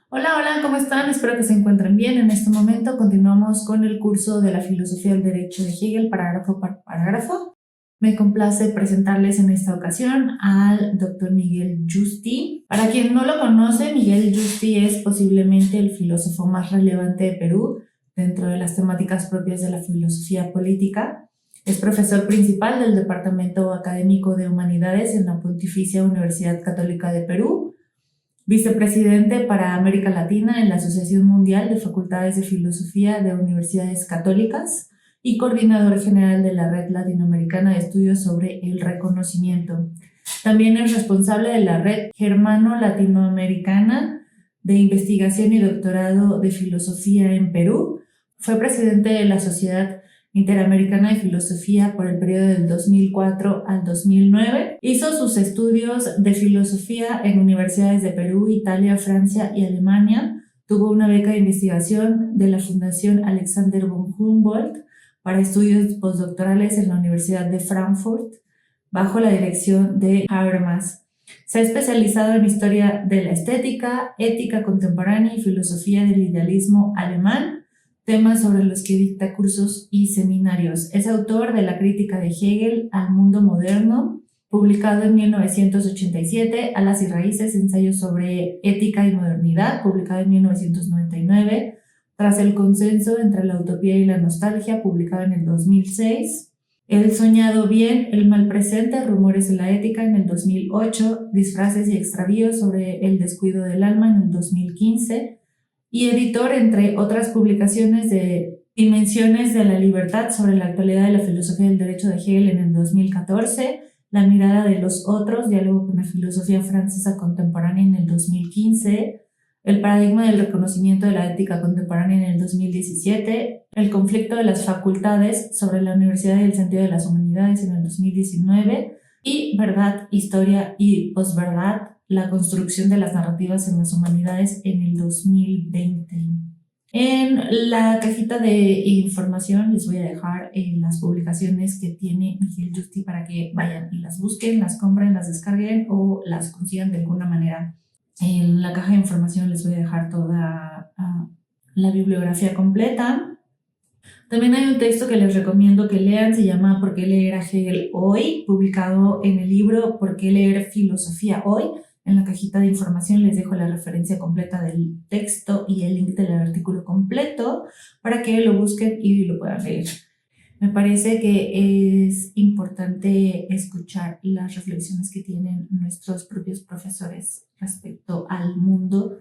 Hola, hola, ¿cómo están? Espero que se encuentren bien. En este momento continuamos con el curso de la filosofía del derecho de Hegel, parágrafo por parágrafo. Me complace presentarles en esta ocasión al doctor Miguel Yusti. Para quien no lo conoce, Miguel Yusti es posiblemente el filósofo más relevante de Perú dentro de las temáticas propias de la filosofía política. Es profesor principal del Departamento Académico de Humanidades en la Pontificia Universidad Católica de Perú, vicepresidente para América Latina en la Asociación Mundial de Facultades de Filosofía de Universidades Católicas y coordinador general de la Red Latinoamericana de Estudios sobre el Reconocimiento. También es responsable de la Red Germano-Latinoamericana de Investigación y Doctorado de Filosofía en Perú. Fue presidente de la Sociedad Interamericana de Filosofía por el periodo del 2004 al 2009. Hizo sus estudios de filosofía en universidades de Perú, Italia, Francia y Alemania. Tuvo una beca de investigación de la Fundación Alexander von Humboldt para estudios postdoctorales en la Universidad de Frankfurt, bajo la dirección de Habermas. Se ha especializado en historia de la estética, ética contemporánea y filosofía del idealismo alemán, temas sobre los que dicta cursos y seminarios. Es autor de La crítica de Hegel al mundo moderno, publicado en 1987, Alas y raíces, ensayos sobre ética y modernidad, publicado en 1999, Tras el consenso entre la utopía y la nostalgia, publicado en el 2006, El soñado bien, el mal presente, rumores de la ética en el 2008, Disfraces y extravíos sobre el descuido del alma en el 2015, y editor, entre otras publicaciones, de Dimensiones de la libertad sobre la actualidad de la filosofía del derecho de Hegel en el 2014, La mirada de los otros, diálogo con la filosofía francesa contemporánea en el 2015, El paradigma del reconocimiento de la ética contemporánea en el 2017, El conflicto de las facultades sobre la universidad y el sentido de las humanidades en el 2019, y Verdad, historia y posverdad, la construcción de las narrativas en las humanidades en el 2020. En la cajita de información les voy a dejar las publicaciones que tiene Miguel Yusti para que vayan y las busquen, las compren, las descarguen o las consigan de alguna manera. En la caja de información les voy a dejar toda la bibliografía completa. También hay un texto que les recomiendo que lean, se llama ¿Por qué leer a Hegel hoy?, publicado en el libro ¿Por qué leer filosofía hoy? En la cajita de información les dejo la referencia completa del texto y el link del artículo completo para que lo busquen y lo puedan leer. Me parece que es importante escuchar las reflexiones que tienen nuestros propios profesores respecto al mundo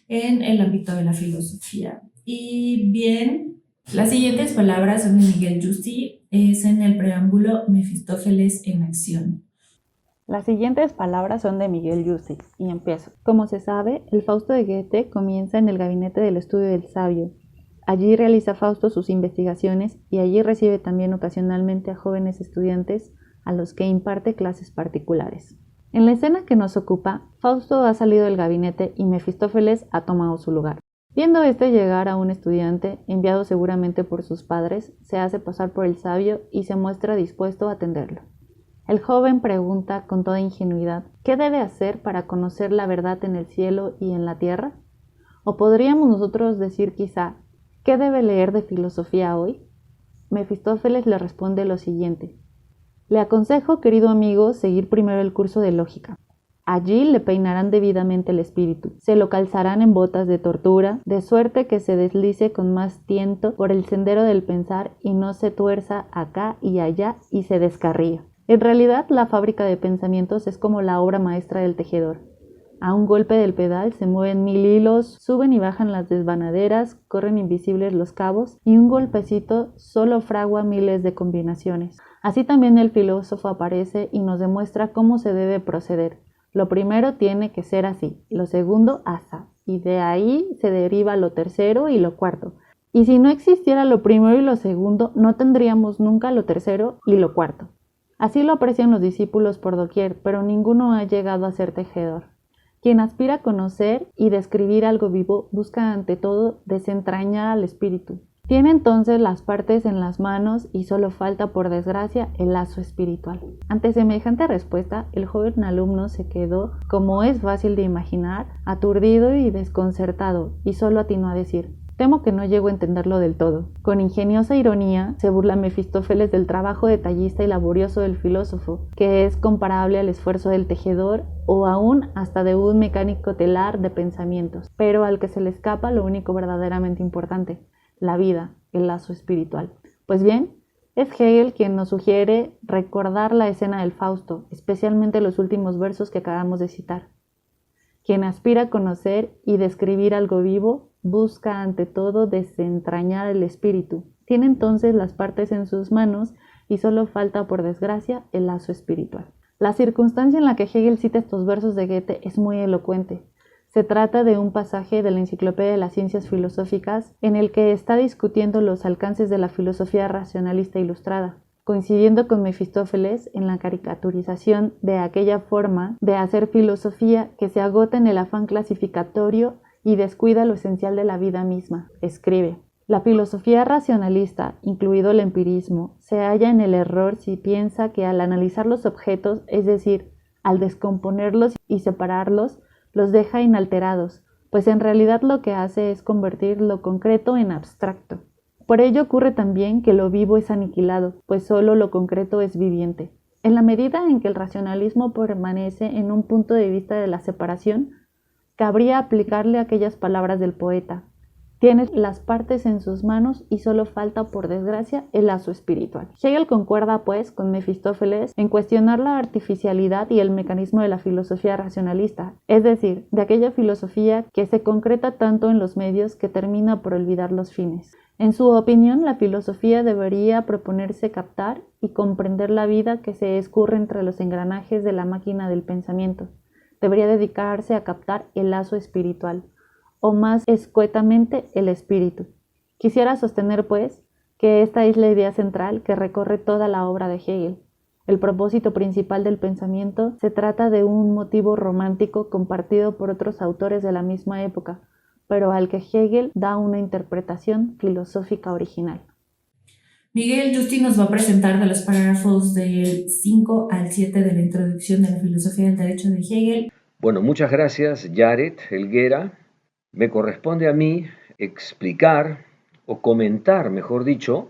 en el ámbito de la filosofía. Y bien, las siguientes palabras son de Miguel Yusti, es en el preámbulo Mefistófeles en acción. Las siguientes palabras son de Miguel Yusti, y empiezo. Como se sabe, el Fausto de Goethe comienza en el gabinete del estudio del sabio. Allí realiza Fausto sus investigaciones y allí recibe también ocasionalmente a jóvenes estudiantes a los que imparte clases particulares. En la escena que nos ocupa, Fausto ha salido del gabinete y Mefistófeles ha tomado su lugar. Viendo llegar a un estudiante, enviado seguramente por sus padres, se hace pasar por el sabio y se muestra dispuesto a atenderlo. El joven pregunta con toda ingenuidad, ¿qué debe hacer para conocer la verdad en el cielo y en la tierra? ¿O podríamos nosotros decir quizá, ¿qué debe leer de filosofía hoy? Mefistófeles le responde lo siguiente. Le aconsejo, querido amigo, seguir primero el curso de lógica. Allí le peinarán debidamente el espíritu, se lo calzarán en botas de tortura, de suerte que se deslice con más tiento por el sendero del pensar y no se tuerza acá y allá y se descarría. En realidad, la fábrica de pensamientos es como la obra maestra del tejedor. A un golpe del pedal se mueven 1000 hilos, suben y bajan las desvanaderas, corren invisibles los cabos, y un golpecito solo fragua miles de combinaciones. Así también el filósofo aparece y nos demuestra cómo se debe proceder. Lo primero tiene que ser así, lo segundo asá, y de ahí se deriva lo tercero y lo cuarto. Y si no existiera lo primero y lo segundo, no tendríamos nunca lo tercero y lo cuarto. Así lo aprecian los discípulos por doquier, pero ninguno ha llegado a ser tejedor. Quien aspira a conocer y describir algo vivo busca ante todo desentrañar al espíritu, Tiene entonces las partes en las manos y solo falta, por desgracia, el lazo espiritual. Ante semejante respuesta, el joven alumno se quedó, como es fácil de imaginar, aturdido y desconcertado, y solo atinó a decir: «Temo que no llego a entenderlo del todo». Con ingeniosa ironía se burla Mefistófeles del trabajo detallista y laborioso del filósofo, que es comparable al esfuerzo del tejedor o aún hasta de un mecánico telar de pensamientos, pero al que se le escapa lo único verdaderamente importante: la vida, el lazo espiritual. Pues bien, es Hegel quien nos sugiere recordar la escena del Fausto, especialmente los últimos versos que acabamos de citar. Quien aspira a conocer y describir algo vivo, busca ante todo desentrañar el espíritu. Tiene entonces las partes en sus manos y solo falta, por desgracia, el lazo espiritual. La circunstancia en la que Hegel cita estos versos de Goethe es muy elocuente. Se trata de un pasaje de la Enciclopedia de las Ciencias Filosóficas en el que está discutiendo los alcances de la filosofía racionalista ilustrada, coincidiendo con Mefistófeles en la caricaturización de aquella forma de hacer filosofía que se agota en el afán clasificatorio y descuida lo esencial de la vida misma. Escribe: «La filosofía racionalista, incluido el empirismo, se halla en el error si piensa que al analizar los objetos, es decir, al descomponerlos y separarlos, los deja inalterados, pues en realidad lo que hace es convertir lo concreto en abstracto. Por ello ocurre también que lo vivo es aniquilado, pues solo lo concreto es viviente. En la medida en que el racionalismo permanece en un punto de vista de la separación, cabría aplicarle aquellas palabras del poeta: «Tienes las partes en sus manos y solo falta, por desgracia, el lazo espiritual». Hegel concuerda, pues, con Mefistófeles en cuestionar la artificialidad y el mecanismo de la filosofía racionalista, es decir, de aquella filosofía que se concreta tanto en los medios que termina por olvidar los fines. En su opinión, la filosofía debería proponerse captar y comprender la vida que se escurre entre los engranajes de la máquina del pensamiento. Debería dedicarse a captar el lazo espiritual, o más escuetamente el espíritu. Quisiera sostener, pues, que esta es la idea central que recorre toda la obra de Hegel. El propósito principal del pensamiento se trata de un motivo romántico compartido por otros autores de la misma época, pero al que Hegel da una interpretación filosófica original. Miguel Justi nos va a presentar de los párrafos del 5 al 7 de la introducción de la filosofía del derecho de Hegel. Bueno, muchas gracias, Jared Helguera. Me corresponde a mí explicar o comentar, mejor dicho,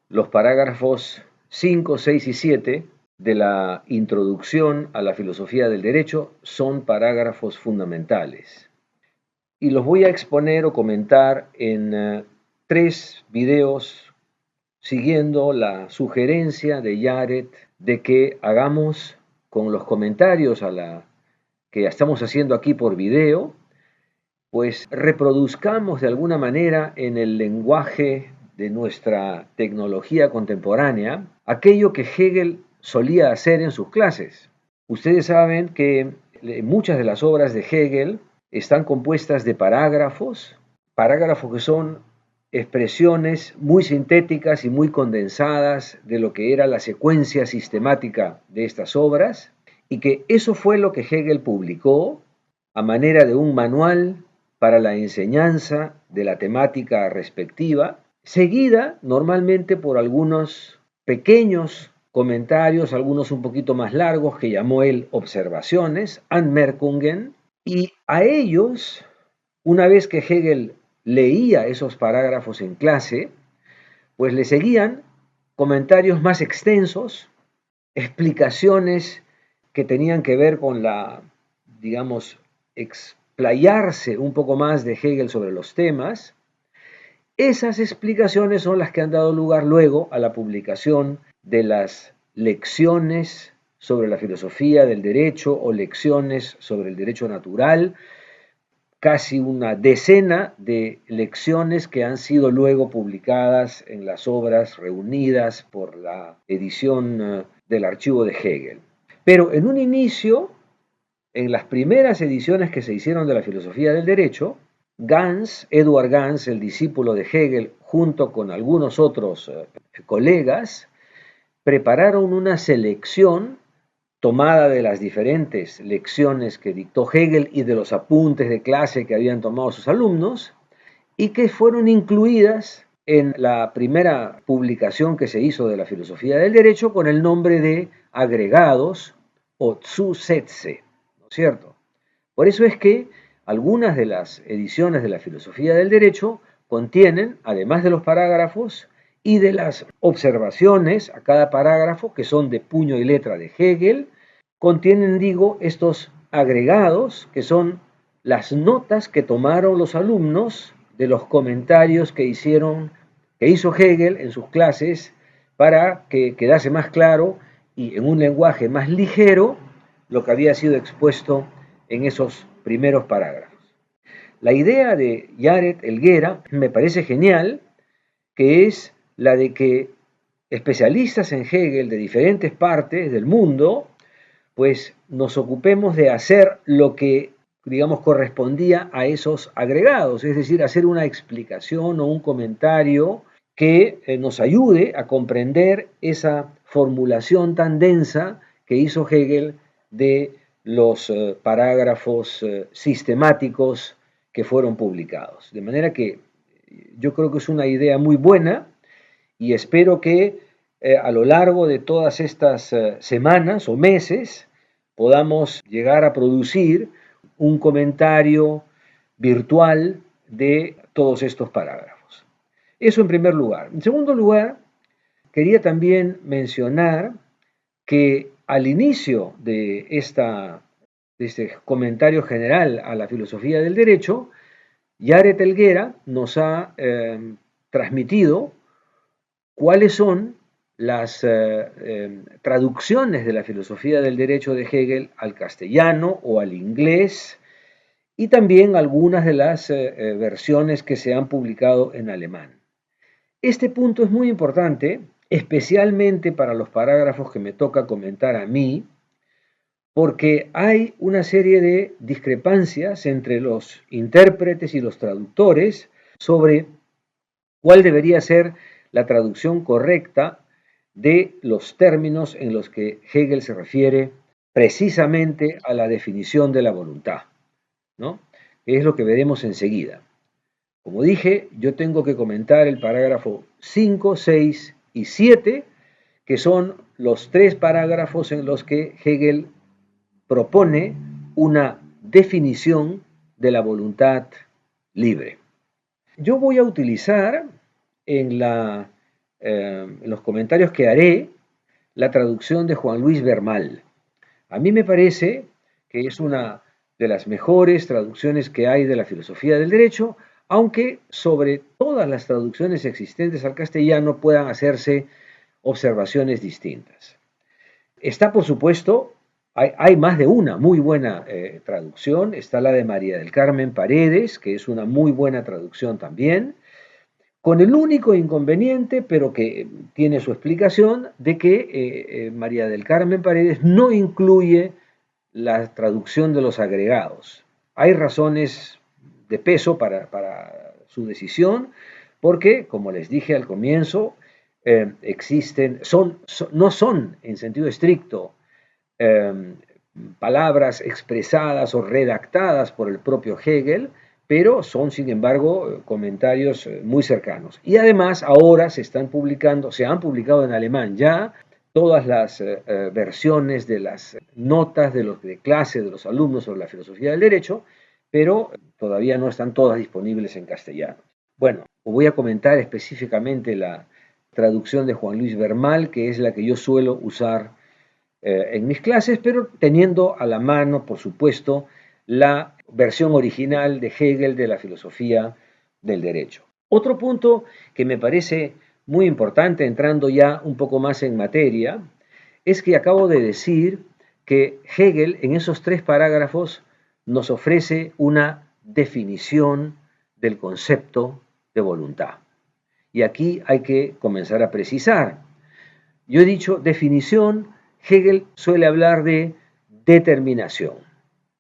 los parágrafos 5, 6 y 7 de la introducción a la filosofía del derecho. Son parágrafos fundamentales. Y los voy a exponer o comentar en 3 videos siguiendo la sugerencia de Jared de que hagamos con los comentarios a la que estamos haciendo aquí por video, pues reproduzcamos de alguna manera en el lenguaje de nuestra tecnología contemporánea aquello que Hegel solía hacer en sus clases. Ustedes saben que muchas de las obras de Hegel están compuestas de parágrafos que son expresiones muy sintéticas y muy condensadas de lo que era la secuencia sistemática de estas obras, y que eso fue lo que Hegel publicó a manera de un manual para la enseñanza de la temática respectiva, seguida normalmente por algunos pequeños comentarios, algunos un poquito más largos, que llamó él observaciones, Anmerkungen, y a ellos, una vez que Hegel leía esos parágrafos en clase, pues le seguían comentarios más extensos, explicaciones que tenían que ver con la, digamos, explayarse un poco más de Hegel sobre los temas. Esas explicaciones son las que han dado lugar luego a la publicación de las lecciones sobre la filosofía del derecho o lecciones sobre el derecho natural, casi una decena de lecciones que han sido luego publicadas en las obras reunidas por la edición del archivo de Hegel. Pero en un inicio, en las primeras ediciones que se hicieron de la filosofía del derecho, Edward Gans, el discípulo de Hegel, junto con algunos otros colegas, prepararon una selección tomada de las diferentes lecciones que dictó Hegel y de los apuntes de clase que habían tomado sus alumnos, y que fueron incluidas en la primera publicación que se hizo de la filosofía del derecho con el nombre de agregados o Zusätze, ¿no es cierto? Por eso es que algunas de las ediciones de la filosofía del derecho contienen, además de los parágrafos y de las observaciones a cada parágrafo, que son de puño y letra de Hegel, contienen, digo, estos agregados, que son las notas que tomaron los alumnos de los comentarios que hizo Hegel en sus clases para que quedase más claro y en un lenguaje más ligero lo que había sido expuesto en esos primeros parágrafos. La idea de Jared Helguera me parece genial, que es la de que especialistas en Hegel de diferentes partes del mundo, pues nos ocupemos de hacer lo que, digamos, correspondía a esos agregados, es decir, hacer una explicación o un comentario que nos ayude a comprender esa formulación tan densa que hizo Hegel de los parágrafos sistemáticos que fueron publicados. De manera que yo creo que es una idea muy buena y espero que a lo largo de todas estas semanas o meses podamos llegar a producir un comentario virtual de todos estos parágrafos. Eso en primer lugar. En segundo lugar, quería también mencionar que al inicio de este comentario general a la filosofía del derecho, Jared Helguera nos ha transmitido cuáles son las traducciones de la filosofía del derecho de Hegel al castellano o al inglés y también algunas de las versiones que se han publicado en alemán. Este punto es muy importante, especialmente para los parágrafos que me toca comentar a mí, porque hay una serie de discrepancias entre los intérpretes y los traductores sobre cuál debería ser la traducción correcta de los términos en los que Hegel se refiere precisamente a la definición de la voluntad, ¿no? Es lo que veremos enseguida. Como dije, yo tengo que comentar el parágrafo 5, 6 y 7, que son los tres parágrafos en los que Hegel propone una definición de la voluntad libre. Yo voy a utilizar en los comentarios que haré la traducción de Juan Luis Bermal. A mí me parece que es una de las mejores traducciones que hay de la filosofía del derecho, aunque sobre todas las traducciones existentes al castellano puedan hacerse observaciones distintas. Está, por supuesto, hay más de una muy buena traducción. Está la de María del Carmen Paredes, que es una muy buena traducción también, con el único inconveniente, pero que tiene su explicación, de que María del Carmen Paredes no incluye la traducción de los agregados. Hay razones de peso para su decisión, porque, como les dije al comienzo, no son en sentido estricto palabras expresadas o redactadas por el propio Hegel, pero son, sin embargo, comentarios muy cercanos. Y además, ahora se han publicado en alemán ya todas las versiones de las notas de clase de los alumnos sobre la filosofía del derecho, pero todavía no están todas disponibles en castellano. Bueno, voy a comentar específicamente la traducción de Juan Luis Bermal, que es la que yo suelo usar en mis clases, pero teniendo a la mano, por supuesto, la versión original de Hegel de la filosofía del derecho. Otro punto que me parece muy importante, entrando ya un poco más en materia, es que acabo de decir que Hegel en esos tres parágrafos nos ofrece una definición del concepto de voluntad. Y aquí hay que comenzar a precisar. Yo he dicho definición. Hegel suele hablar de determinación,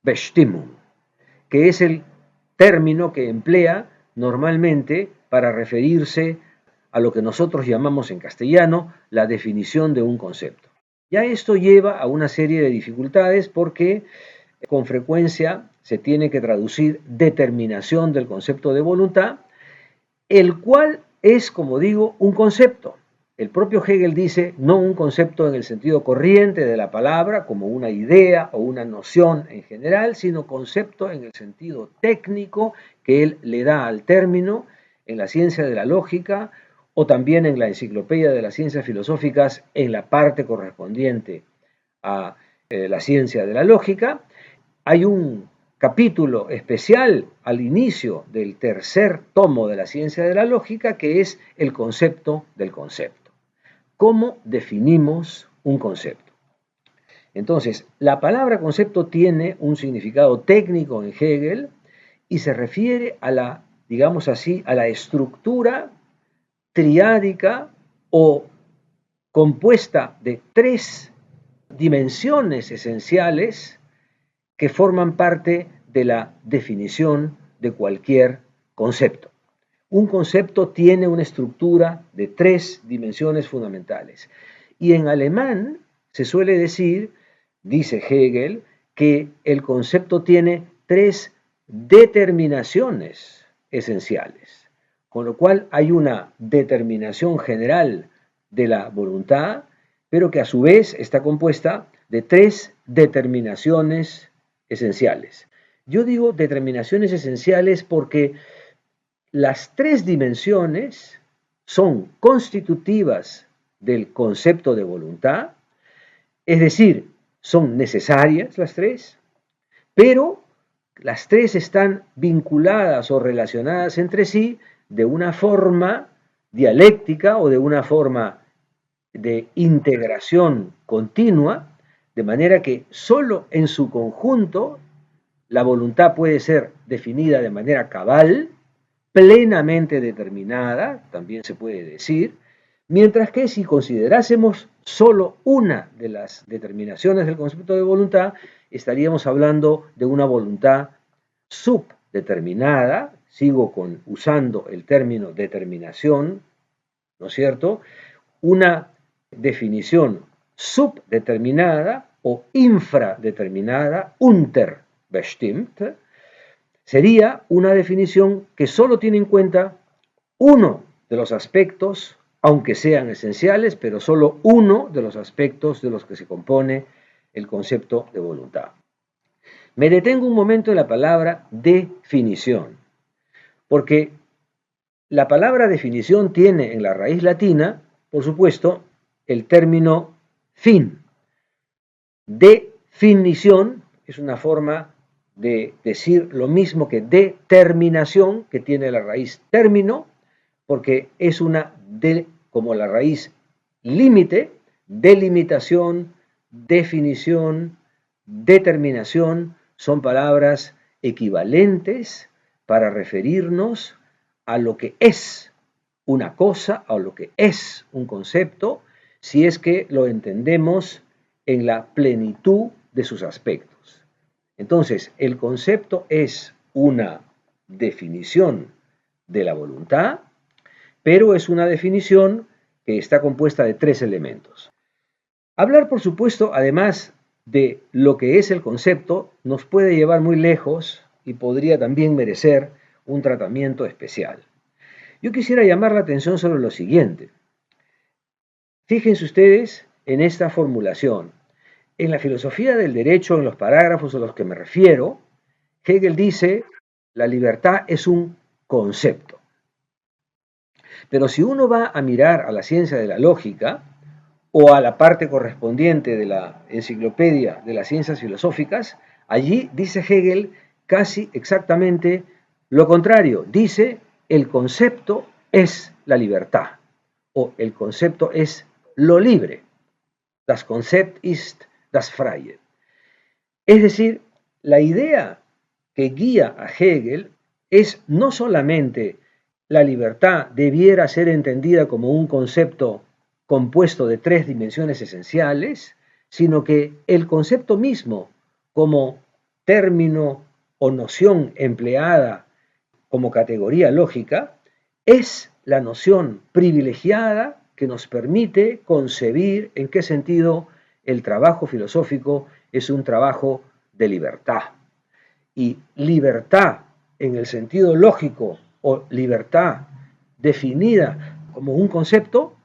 Bestimmung, que es el término que emplea normalmente para referirse a lo que nosotros llamamos en castellano la definición de un concepto. Ya esto lleva a una serie de dificultades porque con frecuencia se tiene que traducir determinación del concepto de voluntad, el cual es, como digo, un concepto. El propio Hegel dice, no un concepto en el sentido corriente de la palabra, como una idea o una noción en general, sino concepto en el sentido técnico que él le da al término en la ciencia de la lógica o también en la Enciclopedia de las Ciencias Filosóficas en la parte correspondiente a la ciencia de la lógica. Hay un capítulo especial al inicio del tercer tomo de la ciencia de la lógica que es el concepto del concepto. ¿Cómo definimos un concepto? Entonces, la palabra concepto tiene un significado técnico en Hegel y se refiere a la, digamos así, a la estructura triádica o compuesta de tres dimensiones esenciales que forman parte de la definición de cualquier concepto. Un concepto tiene una estructura de tres dimensiones fundamentales. Y en alemán se suele decir, dice Hegel, que el concepto tiene tres determinaciones esenciales, con lo cual hay una determinación general de la voluntad, pero que a su vez está compuesta de tres determinaciones esenciales. Yo digo determinaciones esenciales porque las tres dimensiones son constitutivas del concepto de voluntad, es decir, son necesarias las tres, pero las tres están vinculadas o relacionadas entre sí de una forma dialéctica o de una forma de integración continua, de manera que solo en su conjunto la voluntad puede ser definida de manera cabal, plenamente determinada, también se puede decir, mientras que si considerásemos solo una de las determinaciones del concepto de voluntad, estaríamos hablando de una voluntad subdeterminada, sigo usando el término determinación, ¿no es cierto? Una definición subdeterminada o infradeterminada, unterbestimmt, sería una definición que solo tiene en cuenta uno de los aspectos, aunque sean esenciales, pero solo uno de los aspectos de los que se compone el concepto de voluntad. Me detengo un momento en la palabra definición, porque la palabra definición tiene en la raíz latina, por supuesto, el término fin. Definición es una forma de decir lo mismo que determinación, que tiene la raíz término, porque es una como la raíz límite, delimitación, definición, determinación, son palabras equivalentes para referirnos a lo que es una cosa, a lo que es un concepto, si es que lo entendemos en la plenitud de sus aspectos. Entonces, el concepto es una definición de la voluntad, pero es una definición que está compuesta de tres elementos. Hablar, por supuesto, además de lo que es el concepto, nos puede llevar muy lejos y podría también merecer un tratamiento especial. Yo quisiera llamar la atención sobre lo siguiente. Fíjense ustedes en esta formulación. En la filosofía del derecho, en los parágrafos a los que me refiero, Hegel dice, la libertad es un concepto. Pero si uno va a mirar a la ciencia de la lógica o a la parte correspondiente de la Enciclopedia de las Ciencias Filosóficas, allí dice Hegel casi exactamente lo contrario. Dice, el concepto es la libertad o el concepto es lo libre. Das Konzept ist das Freie. Es decir, la idea que guía a Hegel es no solamente la libertad debiera ser entendida como un concepto compuesto de tres dimensiones esenciales, sino que el concepto mismo, como término o noción empleada como categoría lógica, es la noción privilegiada que nos permite concebir en qué sentido el trabajo filosófico es un trabajo de libertad. Y libertad en el sentido lógico o libertad definida como un concepto,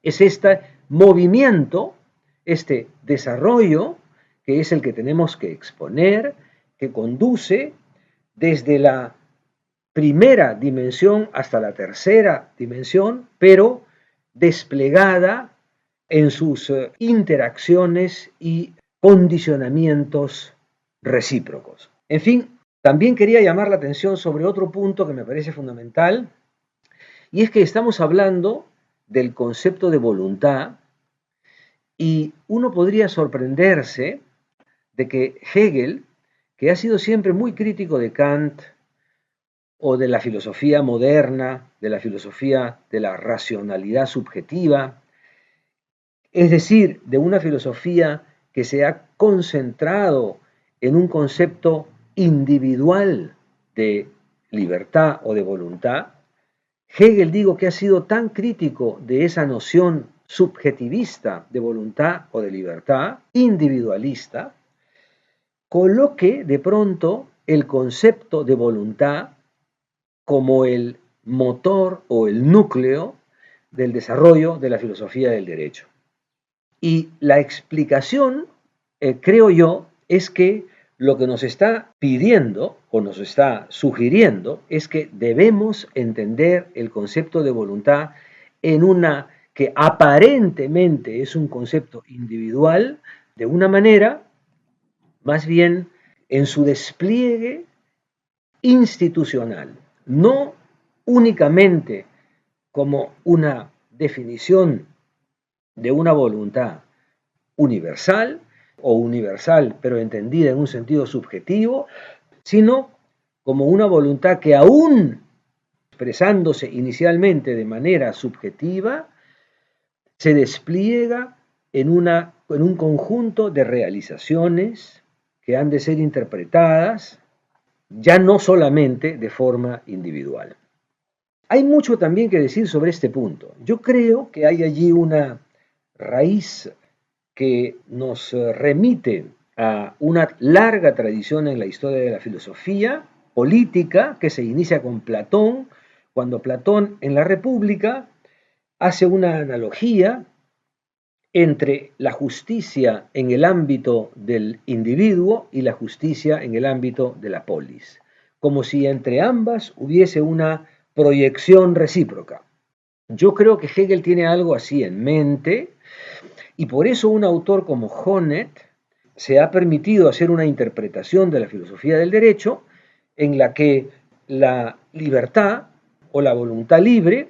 es este movimiento, este desarrollo, que es el que tenemos que exponer, que conduce desde la primera dimensión hasta la tercera dimensión, pero desplegada en sus interacciones y condicionamientos recíprocos. En fin, también quería llamar la atención sobre otro punto que me parece fundamental, y es que estamos hablando del concepto de voluntad, y uno podría sorprenderse de que Hegel, que ha sido siempre muy crítico de Kant o de la filosofía moderna, de la filosofía de la racionalidad subjetiva, es decir, de una filosofía que se ha concentrado en un concepto individual de libertad o de voluntad, Hegel, digo, que ha sido tan crítico de esa noción subjetivista de voluntad o de libertad, individualista, coloque de pronto el concepto de voluntad como el motor o el núcleo del desarrollo de la filosofía del derecho. Y la explicación, creo yo, es que lo que nos está pidiendo o nos está sugiriendo es que debemos entender el concepto de voluntad en una que aparentemente es un concepto individual, de una manera más bien en su despliegue institucional, no únicamente como una definición de una voluntad universal o universal pero entendida en un sentido subjetivo, sino como una voluntad que aún expresándose inicialmente de manera subjetiva, se despliega en un conjunto de realizaciones que han de ser interpretadas ya no solamente de forma individual. Hay mucho también que decir sobre este punto. Yo creo que hay allí una raíz que nos remite a una larga tradición en la historia de la filosofía política que se inicia con Platón, cuando Platón en la República hace una analogía entre la justicia en el ámbito del individuo y la justicia en el ámbito de la polis, como si entre ambas hubiese una proyección recíproca. Yo creo que Hegel tiene algo así en mente, y por eso un autor como Honneth se ha permitido hacer una interpretación de la filosofía del derecho en la que la libertad o la voluntad libre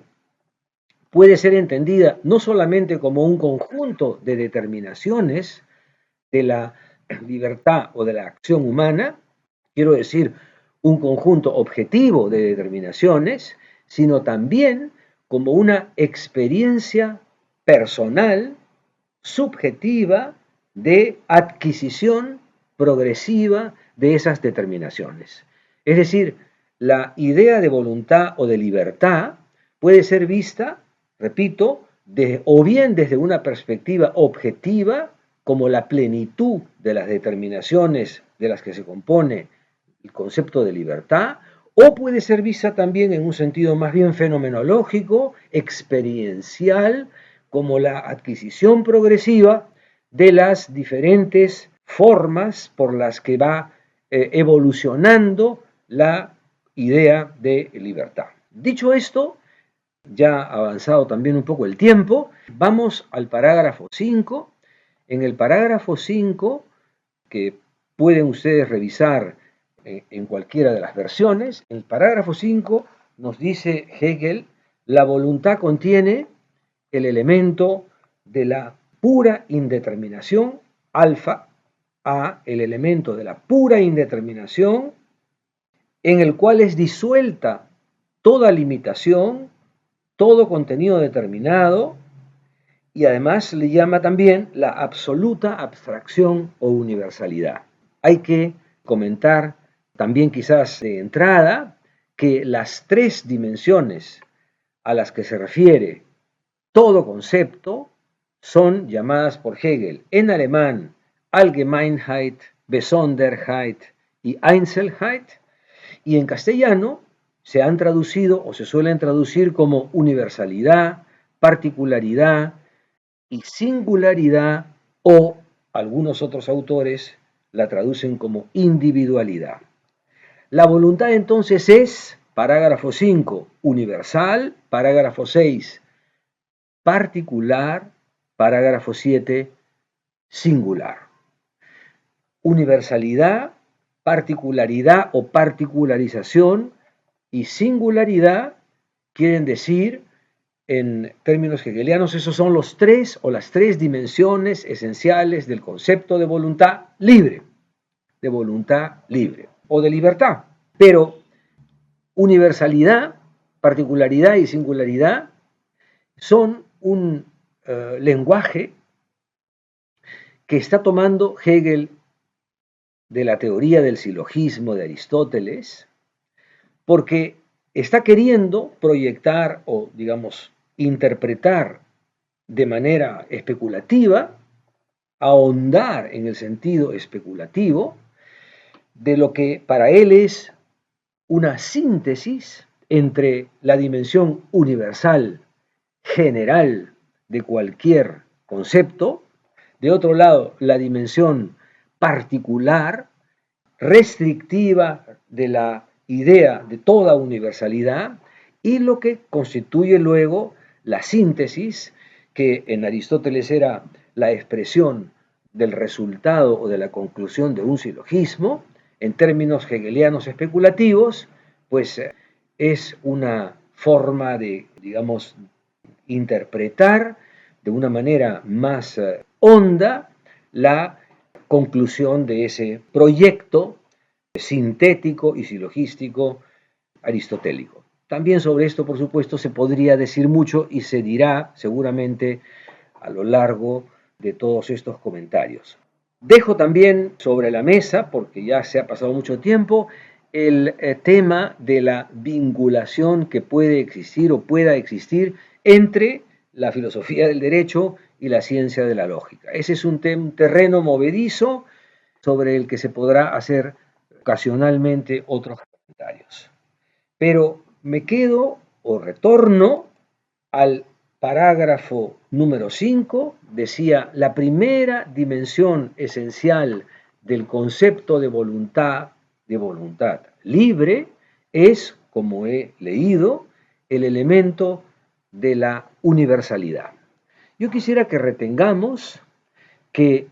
puede ser entendida no solamente como un conjunto de determinaciones de la libertad o de la acción humana, quiero decir, un conjunto objetivo de determinaciones, sino también como una experiencia personal, subjetiva, de adquisición progresiva de esas determinaciones. Es decir, la idea de voluntad o de libertad puede ser vista, repito, o bien desde una perspectiva objetiva, como la plenitud de las determinaciones de las que se compone el concepto de libertad, o puede ser vista también en un sentido más bien fenomenológico, experiencial, como la adquisición progresiva de las diferentes formas por las que va evolucionando la idea de libertad. Dicho esto, ya avanzado también un poco el tiempo, vamos al parágrafo 5. En el parágrafo 5, que pueden ustedes revisar en cualquiera de las versiones, el parágrafo 5 nos dice Hegel, la voluntad contiene el elemento de la pura indeterminación, alfa, a el elemento de la pura indeterminación, en el cual es disuelta toda limitación, todo contenido determinado, y además le llama también la absoluta abstracción o universalidad. Hay que comentar también quizás de entrada que las tres dimensiones a las que se refiere todo concepto son llamadas por Hegel en alemán Allgemeinheit, Besonderheit y Einzelheit, y en castellano se han traducido o se suelen traducir como universalidad, particularidad y singularidad, o algunos otros autores la traducen como individualidad. La voluntad entonces es, parágrafo 5, universal, parágrafo 6, particular, parágrafo 7, singular. Universalidad, particularidad o particularización y singularidad quieren decir, en términos hegelianos, esos son los tres o las tres dimensiones esenciales del concepto de voluntad libre o de libertad. Pero universalidad, particularidad y singularidad son un lenguaje que está tomando Hegel de la teoría del silogismo de Aristóteles, porque está queriendo proyectar o, digamos, interpretar de manera especulativa, ahondar en el sentido especulativo de lo que para él es una síntesis entre la dimensión universal, general de cualquier concepto, de otro lado, la dimensión particular, restrictiva de la idea de toda universalidad, y lo que constituye luego la síntesis, que en Aristóteles era la expresión del resultado o de la conclusión de un silogismo. En términos hegelianos especulativos, pues es una forma de, digamos, interpretar de una manera más honda la conclusión de ese proyecto sintético y silogístico aristotélico. También sobre esto, por supuesto, se podría decir mucho y se dirá seguramente a lo largo de todos estos comentarios. Dejo también sobre la mesa, porque ya se ha pasado mucho tiempo, el tema de la vinculación que puede existir o pueda existir entre la filosofía del derecho y la ciencia de la lógica. Ese es un terreno movedizo sobre el que se podrá hacer ocasionalmente otros comentarios. Pero me quedo o retorno al parágrafo número 5, decía, la primera dimensión esencial del concepto de voluntad libre es, como he leído, el elemento de la universalidad. Yo quisiera que retengamos que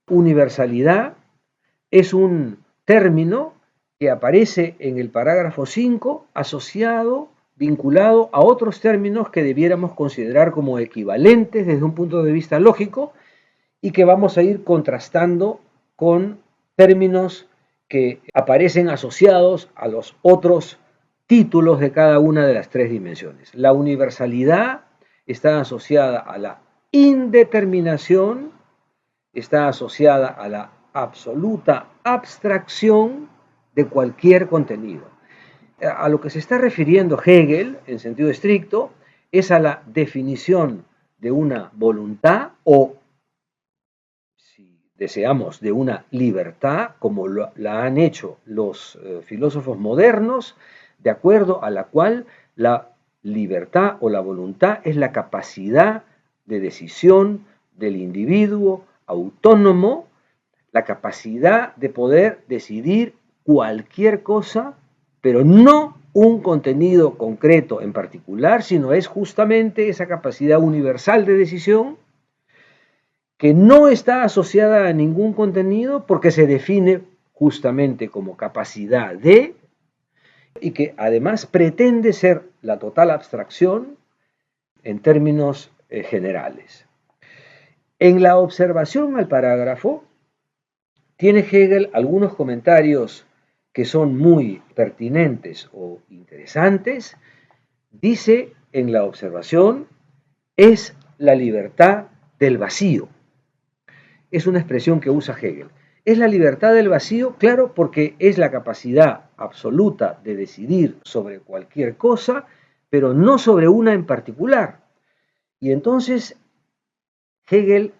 universalidad es un término que aparece en el parágrafo 5 asociado, vinculado a otros términos que debiéramos considerar como equivalentes desde un punto de vista lógico y que vamos a ir contrastando con términos que aparecen asociados a los otros títulos de cada una de las tres dimensiones. La universalidad está asociada a la indeterminación, está asociada a la absoluta abstracción de cualquier contenido. A lo que se está refiriendo Hegel, en sentido estricto, es a la definición de una voluntad o, si deseamos, de una libertad, como la han hecho los filósofos modernos, de acuerdo a la cual la libertad o la voluntad es la capacidad de decisión del individuo autónomo, la capacidad de poder decidir cualquier cosa, pero no un contenido concreto en particular, sino es justamente esa capacidad universal de decisión que no está asociada a ningún contenido porque se define justamente como capacidad de, y que además pretende ser la total abstracción en términos generales. En la observación al parágrafo, tiene Hegel algunos comentarios que son muy pertinentes o interesantes. Dice en la observación, es la libertad del vacío. Es una expresión que usa Hegel. Es la libertad del vacío, claro, porque es la capacidad absoluta de decidir sobre cualquier cosa, pero no sobre una en particular. Y entonces Hegel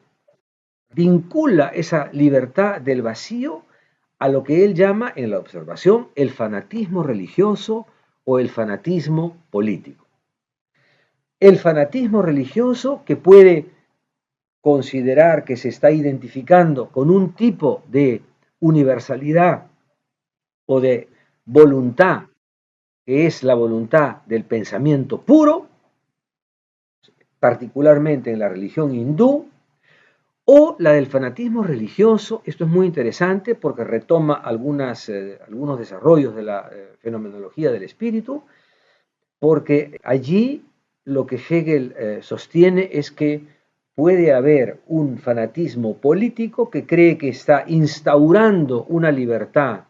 vincula esa libertad del vacío a lo que él llama en la observación el fanatismo religioso o el fanatismo político. El fanatismo religioso, que puede considerar que se está identificando con un tipo de universalidad o de voluntad, que es la voluntad del pensamiento puro, particularmente en la religión hindú, o la del fanatismo religioso. Esto es muy interesante porque retoma algunos desarrollos de la fenomenología del espíritu, porque allí lo que Hegel sostiene es que puede haber un fanatismo político que cree que está instaurando una libertad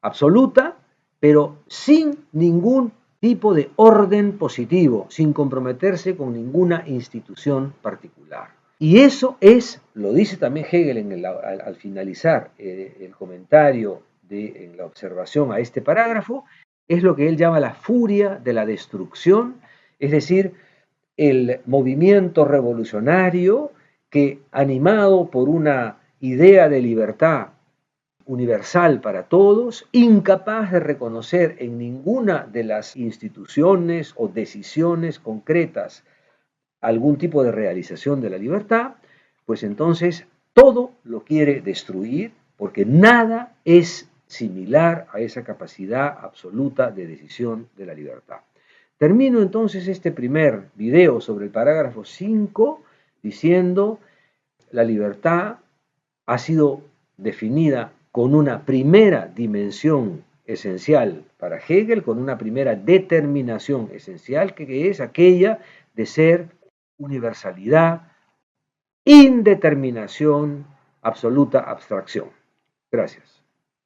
absoluta, pero sin ningún tipo de orden positivo, sin comprometerse con ninguna institución particular. Y eso es, lo dice también Hegel al finalizar el comentario en la observación a este parágrafo, es lo que él llama la furia de la destrucción, es decir, el movimiento revolucionario que, animado por una idea de libertad universal para todos, incapaz de reconocer en ninguna de las instituciones o decisiones concretas algún tipo de realización de la libertad, pues entonces todo lo quiere destruir porque nada es similar a esa capacidad absoluta de decisión de la libertad. Termino entonces este primer video sobre el parágrafo 5 diciendo: la libertad ha sido definida con una primera dimensión esencial para Hegel, con una primera determinación esencial, que es aquella de ser universalidad, indeterminación, absoluta abstracción. Gracias.